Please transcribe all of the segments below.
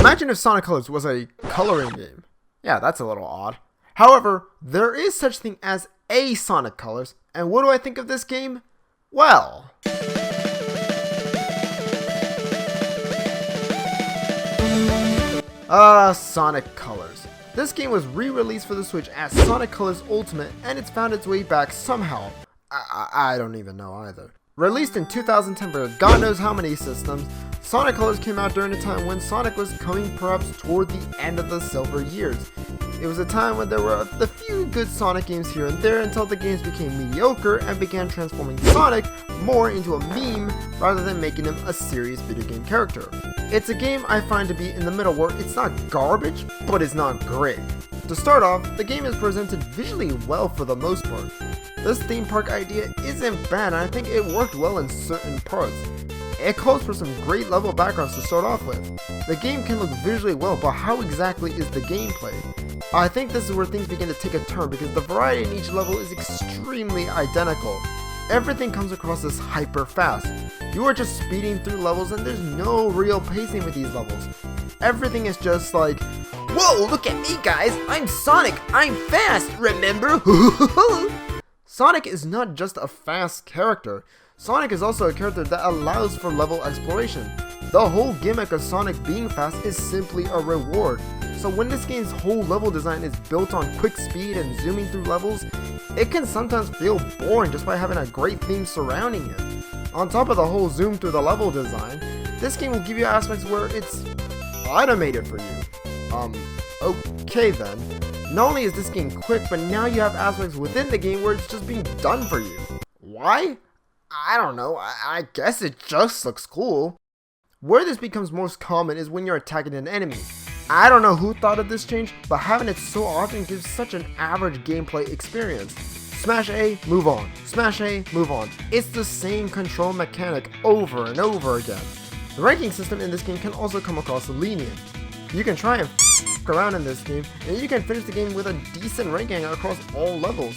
Imagine if Sonic Colors was a coloring game. Yeah, that's a little odd. However, there is such thing as a Sonic Colors, and what do I think of this game? Well, Sonic Colors. This game was re-released for the Switch as Sonic Colors Ultimate, and it's found its way back somehow. I don't even know either. Released in 2010 for God knows how many systems, Sonic Colors came out during a time when Sonic was coming perhaps toward the end of the silver years. It was a time when there were a few good Sonic games here and there until the games became mediocre and began transforming Sonic more into a meme rather than making him a serious video game character. It's a game I find to be in the middle where it's not garbage, but it's not great. To start off, the game is presented visually well for the most part. This theme park idea isn't bad and I think it worked well in certain parts. It calls for some great level backgrounds to start off with. The game can look visually well, but how exactly is the gameplay? I think this is where things begin to take a turn because the variety in each level is extremely identical. Everything comes across as hyper fast. You are just speeding through levels and there's no real pacing with these levels. Everything is just like, whoa, look at me guys, I'm Sonic, I'm fast, remember? Sonic is not just a fast character. Sonic is also a character that allows for level exploration. The whole gimmick of Sonic being fast is simply a reward. So when this game's whole level design is built on quick speed and zooming through levels, it can sometimes feel boring just by having a great theme surrounding it. On top of the whole zoom through the level design, this game will give you aspects where it's automated for you. Okay then. Not only is this game quick, but now you have aspects within the game where it's just being done for you. Why? I don't know, I guess it just looks cool. Where this becomes most common is when you're attacking an enemy. I don't know who thought of this change, but having it so often gives such an average gameplay experience. Smash A, move on. Smash A, move on. It's the same control mechanic over and over again. The ranking system in this game can also come across lenient. You can try and around in this game, and you can finish the game with a decent ranking across all levels.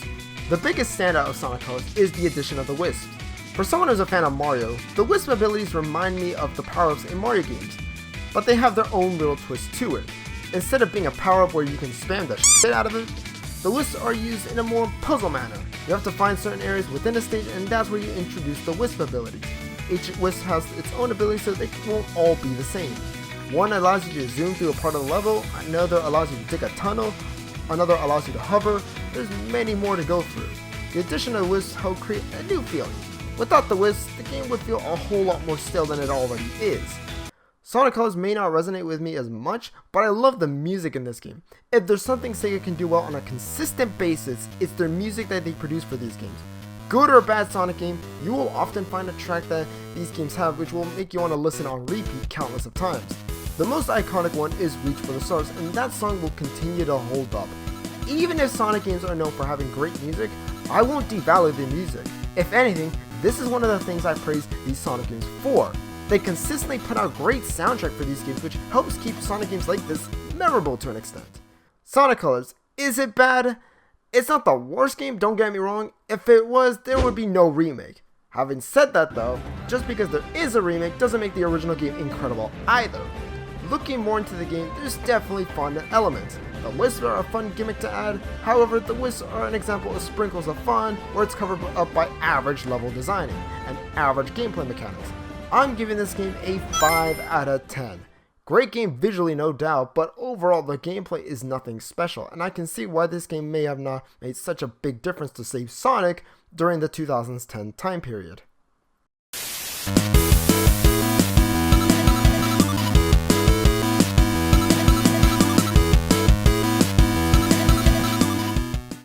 The biggest standout of Sonic Colors is the addition of the Wisps. For someone who's a fan of Mario, the Wisp abilities remind me of the power-ups in Mario games, but they have their own little twist to it. Instead of being a power-up where you can spam the shit out of it, the Wisps are used in a more puzzle manner. You have to find certain areas within a stage, and that's where you introduce the Wisp abilities. Each Wisp has its own ability, so they won't all be the same. One allows you to zoom through a part of the level, another allows you to dig a tunnel, another allows you to hover. There's many more to go through. The addition of the Wisps help create a new feeling. Without the Wisps, the game would feel a whole lot more stale than it already is. Sonic Colors may not resonate with me as much, but I love the music in this game. If there's something Sega can do well on a consistent basis, it's their music that they produce for these games. Good or bad Sonic game, you will often find a track that these games have which will make you want to listen on repeat countless of times. The most iconic one is Reach for the Stars, and that song will continue to hold up. Even if Sonic games are known for having great music, I won't devalue the music. If anything, this is one of the things I praise these Sonic games for. They consistently put out great soundtrack for these games, which helps keep Sonic games like this memorable to an extent. Sonic Colors, is it bad? It's not the worst game, don't get me wrong. If it was, there would be no remake. Having said that though, just because there is a remake doesn't make the original game incredible either. Looking more into the game, there's definitely fun elements. The Wisps are a fun gimmick to add, however the Wisps are an example of sprinkles of fun where it's covered up by average level designing and average gameplay mechanics. I'm giving this game a 5 out of 10. Great game visually no doubt, but overall the gameplay is nothing special, and I can see why this game may have not made such a big difference to save Sonic during the 2010 time period.